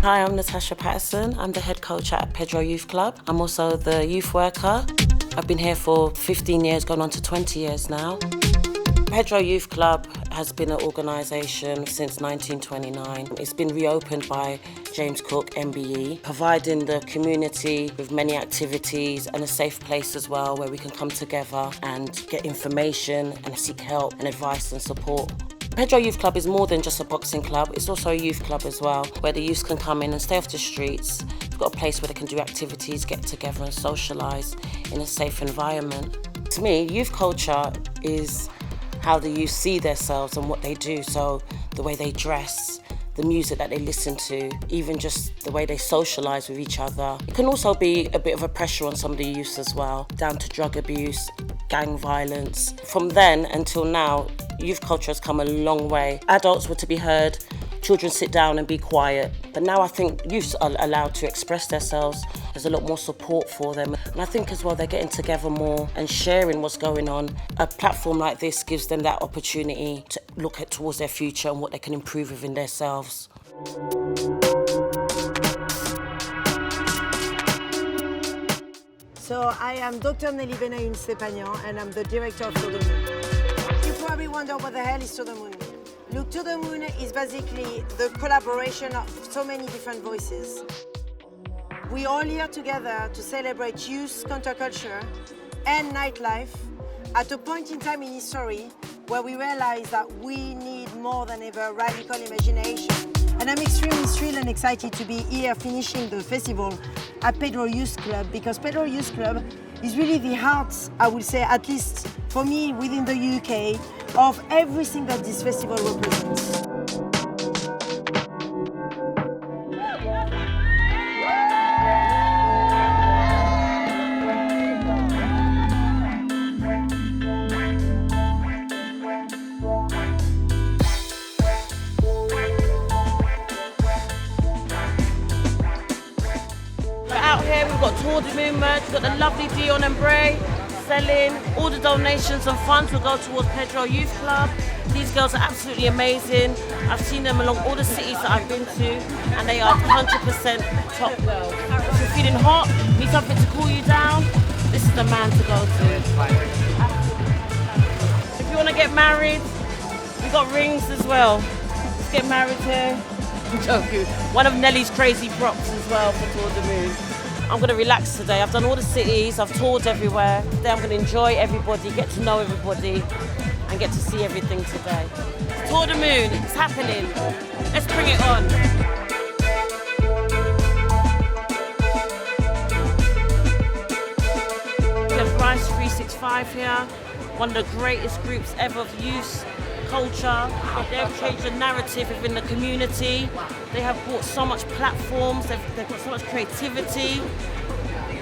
Hi, I'm Natasha Patterson. I'm the head coach at Pedro Youth Club. I'm also the youth worker. I've been here for 15 years, going on to 20 years now. Pedro Youth Club has been an organisation since 1929. It's been reopened by James Cook, MBE, providing the community with many activities and a safe place as well where we can come together and get information and seek help and advice and support. Pedro Youth Club is more than just a boxing club, it's also a youth club as well, where the youth can come in and stay off the streets. We've got a place where they can do activities, get together and socialise in a safe environment. To me, youth culture is how the youth see themselves and what they do, so the way they dress, the music that they listen to, even just the way they socialise with each other. It can also be a bit of a pressure on some of the youth as well, down to drug abuse, gang violence. From then until now, youth culture has come a long way. Adults were to be heard, children sit down and be quiet. But now I think youths are allowed to express themselves. There's a lot more support for them. And I think as well they're getting together more and sharing what's going on. A platform like this gives them that opportunity to look towards their future and what they can improve within themselves. So I am Dr. Nelly Benayoun-Stepanian and I'm the director of To The Moon. You probably wonder what the hell is To The Moon. Look, To The Moon is basically the collaboration of so many different voices. We're all here together to celebrate youth, counterculture and nightlife at a point in time in history where we realize that we need more than ever radical imagination. And I'm extremely thrilled and excited to be here finishing the festival at Pedro Youth Club, because Pedro Youth Club is really the heart, I would say, at least for me within the UK, of everything that this festival represents. We've got To The Moon merch, we've got the lovely Dion and Bray selling. All the donations and funds will go towards Pedro Youth Club. These girls are absolutely amazing. I've seen them along all the cities that I've been to and they are 100% top girls. If you're feeling hot, need something to cool you down, this is the man to go to. If you want to get married, we've got rings as well. Let's get married here. I'm joking. One of Nelly's crazy props as well for To The Moon. I'm going to relax today. I've done all the cities, I've toured everywhere. Today I'm going to enjoy everybody, get to know everybody and get to see everything today. To The Moon, it's happening. Let's bring it on. We have Rise 365 here, one of the greatest groups ever of youth culture. They've changed the narrative within the community. They have brought so much platforms, they've got so much creativity.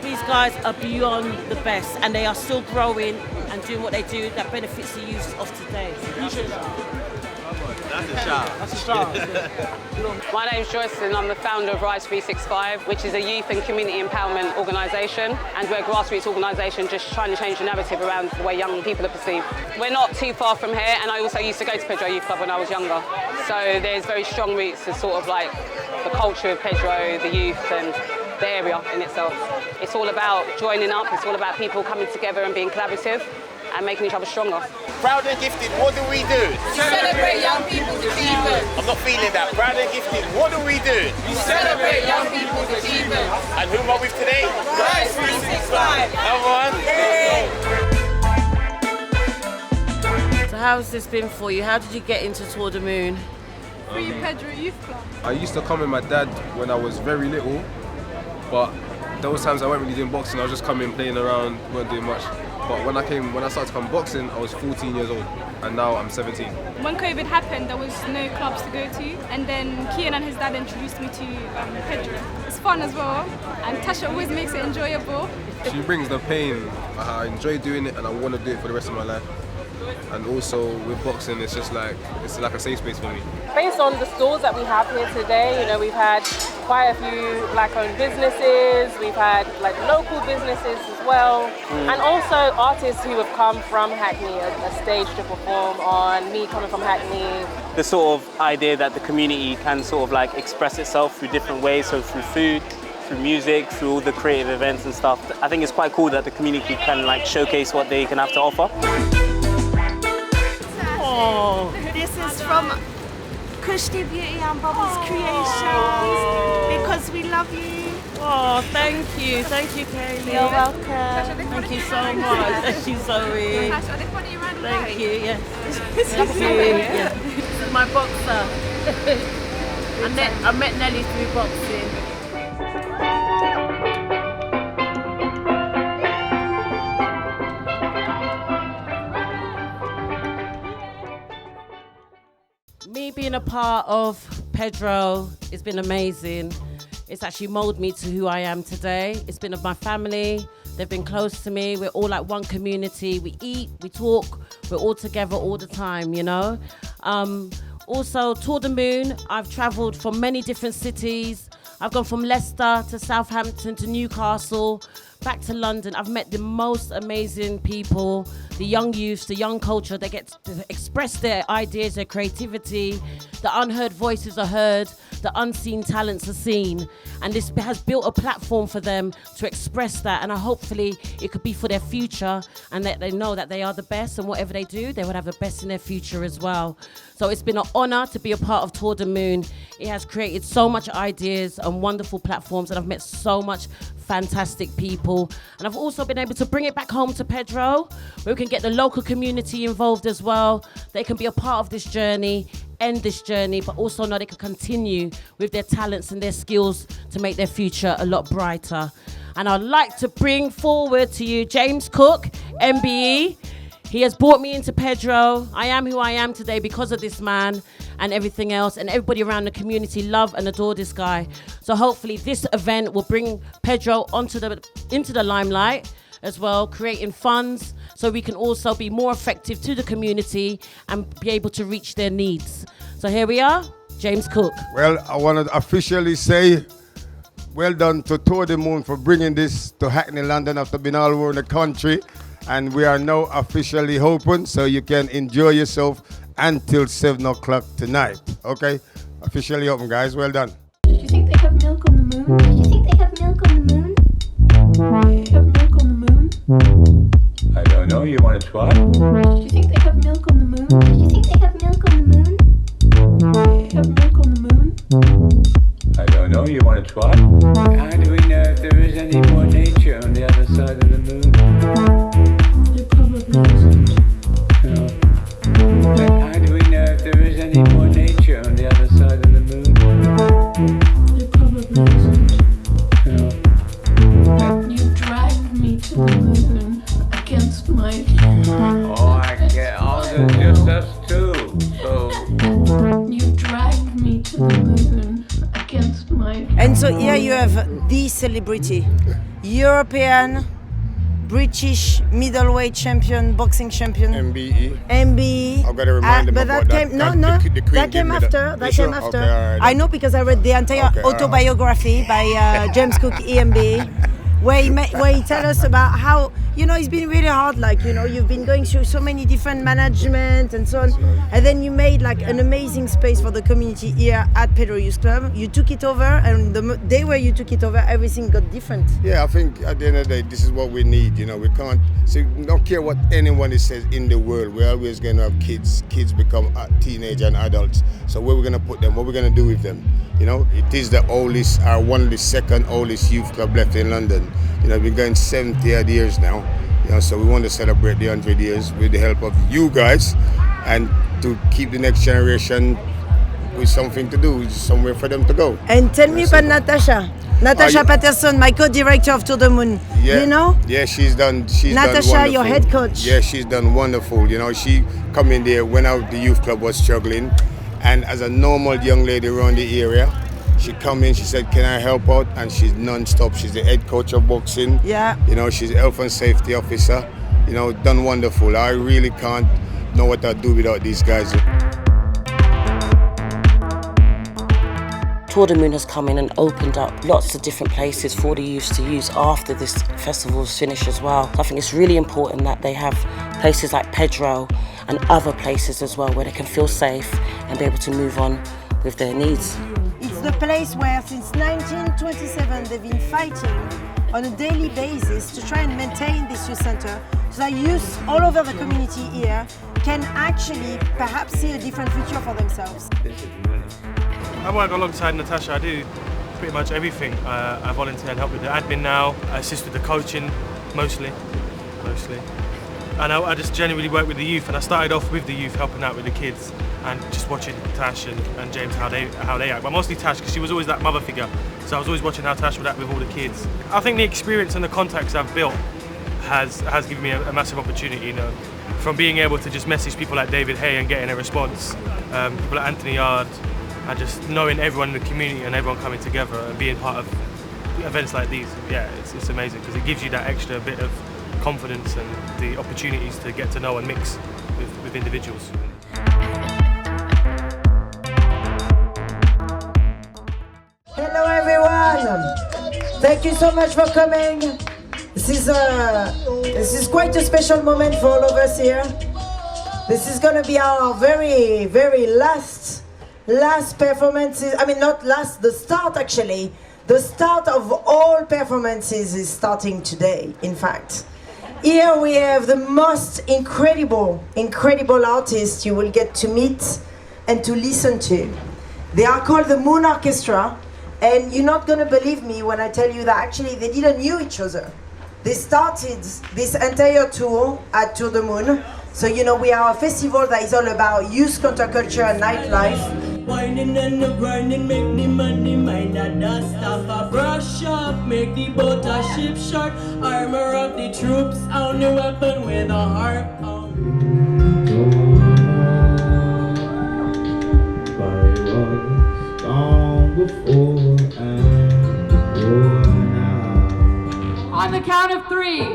These guys are beyond the best and they are still growing and doing what they do that benefits the youth of today. That's a shout. That's a shout. My name's Joyce and I'm the founder of Rise 365, which is a youth and community empowerment organisation, and we're a grassroots organisation just trying to change the narrative around the way young people are perceived. We're not too far from here, and I also used to go to Pedro Youth Club when I was younger, so there's very strong roots to sort of like the culture of Pedro, the youth and the area in itself. It's all about joining up, it's all about people coming together and being collaborative and making each other stronger. Proud and gifted, what do we do? We celebrate young people's achievements. I'm not feeling that. Proud and gifted, what do we do? We celebrate young people's achievements. And who am I with today? Rise 365. Come on. So how's this been for you? How did you get into To The Moon? Free Pedro Youth Club. I used to come with my dad when I was very little, but those times I wasn't really doing boxing, I was just coming, playing around, weren't doing much. But when I started to come boxing, I was 14 years old, and now I'm 17. When COVID happened, there was no clubs to go to, and then Kian and his dad introduced me to Pedro. It's fun as well, and Tasha always makes it enjoyable. She brings the pain. I enjoy doing it, and I want to do it for the rest of my life. And also with boxing, it's like a safe space for me. Based on the stalls that we have here today, you know, we've had quite a few black-owned businesses, we've had like local businesses as well, and also artists who have come from Hackney, a stage to perform on, me coming from Hackney. The sort of idea that the community can sort of like express itself through different ways, so through food, through music, through all the creative events and stuff. I think it's quite cool that the community can like showcase what they can have to offer. Oh. This is from Kushti Beauty and Bubbles Creations, because we love you. Oh, thank you, Kaylee. You're welcome. Thank you so much. Thank you, Zoe. Thank you, yes. Thank you. Yeah. This is my boxer. I met Nelly through boxing. Me being a part of Pedro, it's been amazing. It's actually molded me to who I am today. It's been of my family. They've been close to me. We're all like one community. We eat, we talk, we're all together all the time, you know? Also, Tour de Moon, I've traveled from many different cities. I've gone from Leicester to Southampton to Newcastle, back to London. I've met the most amazing people, the young youths, the young culture. They get to express their ideas, their creativity. The unheard voices are heard, the unseen talents are seen. And this has built a platform for them to express that. And hopefully it could be for their future, and that they know that they are the best, and whatever they do, they would have the best in their future as well. So it's been an honor to be a part of Tour de Moon. It has created so much ideas and wonderful platforms, and I've met so much fantastic people. And I've also been able to bring it back home to Pedro, where we can get the local community involved as well. They can be a part of this journey, end this journey, but also know they can continue with their talents and their skills to make their future a lot brighter. And I'd like to bring forward to you James Cook, MBE. He has brought me into Pedro. I am who I am today because of this man and everything else, and everybody around the community love and adore this guy. So hopefully this event will bring Pedro into the limelight as well, creating funds so we can also be more effective to the community and be able to reach their needs. So here we are, James Cook. Well, I want to officially say well done to Tour de Moon for bringing this to Hackney, London, after being all over the country. And we are now officially open, so you can enjoy yourself until 7 o'clock tonight. Okay? Officially open, guys. Well done. Do you think they have milk on the moon? Do you think they have milk on the moon? They have milk on the moon? I don't know. You want to try? Do you think they have milk on the moon? Do you think they have milk on the moon? They have milk on the moon? I don't know. You want to try? How do we know if there is any more nature on the other side of the moon? There probably isn't. No. But how do we know if there is any more nature on the other side of the moon? There probably isn't. No. You dragged me to the moon against my will. Oh, I get. Oh, there's just us two. So. You dragged me to the moon against my will. And so here you have the celebrity, European, British middleweight champion, boxing champion. MBE. MBE. I've got to remind them but about that. that. No, that came after. That came after. Okay, all right. I know because I read the entire autobiography by James Cook, EMBA, where he tells us about how, you know, it's been really hard, like, you know, you've been going through so many different management and so on, and then you made like an amazing space for the community here at Pedro Youth Club. You took it over, and the day where you took it over, everything got different. Yeah, I think at the end of the day, this is what we need. You know, we can't, so don't care what anyone says in the world. We're always going to have kids. Kids become teenage and adults. So where we're going to put them, what we're going to do with them. You know, it is the oldest, one of the second oldest youth club left in London. You know, we've been going 70 odd years now. You know, so we want to celebrate the 100 years with the help of you guys, and to keep the next generation with something to do, somewhere for them to go. And tell me about Natasha Patterson, my co-director of Tour de Moon. Yeah, you know? Yeah, she's done Natasha, wonderful. your head coach. Yeah, she's done wonderful. You know, she come in there when the youth club was struggling, and as a normal young lady around the area, she come in, she said, can I help out? And she's non-stop. She's the head coach of boxing. Yeah. You know, she's health and safety officer. You know, done wonderful. I really can't know what I'd do without these guys. Tour de Moon has come in and opened up lots of different places for the youths to use after this festival's finished as well. I think it's really important that they have places like Pedro and other places as well where they can feel safe and be able to move on with their needs. It's the place where since 1927 they've been fighting on a daily basis to try and maintain this youth centre so that youth all over the community here can actually perhaps see a different future for themselves. I work alongside Natasha. I do pretty much everything. I volunteer and help with the admin now. I assist with the coaching, mostly. And I just genuinely work with the youth. And I started off with the youth, helping out with the kids and just watching Tash and James how they act. But mostly Tash, because she was always that mother figure. So I was always watching how Tash would act with all the kids. I think the experience and the contacts I've built has given me a massive opportunity. You know, from being able to just message people like David Hay and getting a response, people like Anthony Yard. And just knowing everyone in the community and everyone coming together and being part of events like these, yeah, it's amazing because it gives you that extra bit of confidence and the opportunities to get to know and mix with individuals. Hello everyone! Thank you so much for coming. This is quite a special moment for all of us here. This is going to be our very, very last performances. I mean, not last, the start actually. The start of all performances is starting today, in fact. Here we have the most incredible artists you will get to meet and to listen to. They are called the Moon Orchestra, and you're not going to believe me when I tell you that actually they didn't know each other. They started this entire tour at Tour de Moon. So, you know, we are a festival that is all about youth, counterculture and nightlife. Whining and the grinding, make the money, mind the dust off a brush up, make the boat a ship short, armor up the troops, on the weapon with a heart on. On the count of 3,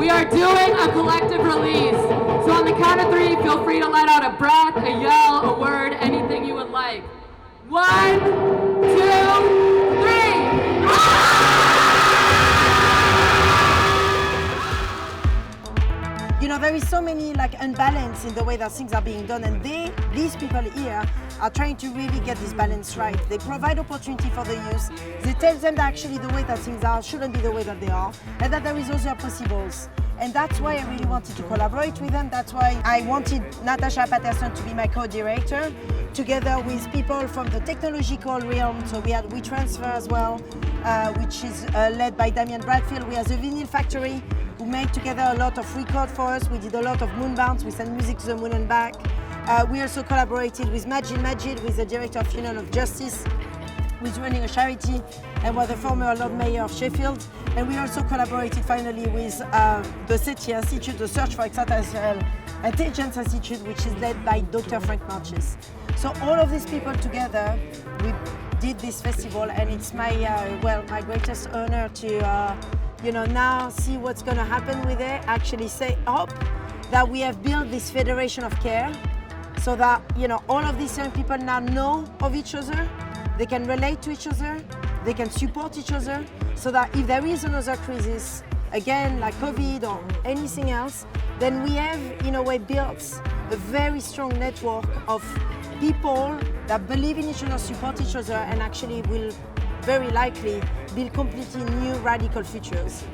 we are doing a collective release. So on the count of 3, feel free to let out a breath, a yell, a word, anything you would like. 1, 2, 3. You know, there is so many unbalance in the way that things are being done, and these people here are trying to really get this balance right. They provide opportunity for the youth. They tell them that actually the way that things are shouldn't be the way that they are, and that there is also possibles. And that's why I really wanted to collaborate with them. That's why I wanted Natasha Patterson to be my co-director, together with people from the technological realm. So we had WeTransfer as well, which is led by Damian Bradfield. We have the Vinyl Factory, who made together a lot of records for us. We did a lot of moonbounds. We sent music to the moon and back. We also collaborated with Majid, with the director of Union of Justice, who is running a charity and was the former Lord Mayor of Sheffield. And we also collaborated finally with the SETI Institute, the Search for Extraterrestrial Intelligence Institute, which is led by Dr. Frank Marches. So all of these people together, we did this festival, and it's my my greatest honor to now see what's going to happen with it. Actually, hope that we have built this federation of care, so that all of these young people now know of each other. They can relate to each other, they can support each other, so that if there is another crisis, again, like COVID or anything else, then we have, in a way, built a very strong network of people that believe in each other, support each other, and actually will very likely build completely new radical futures.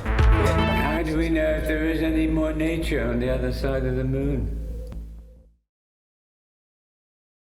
How do we know if there is any more nature on the other side of the moon?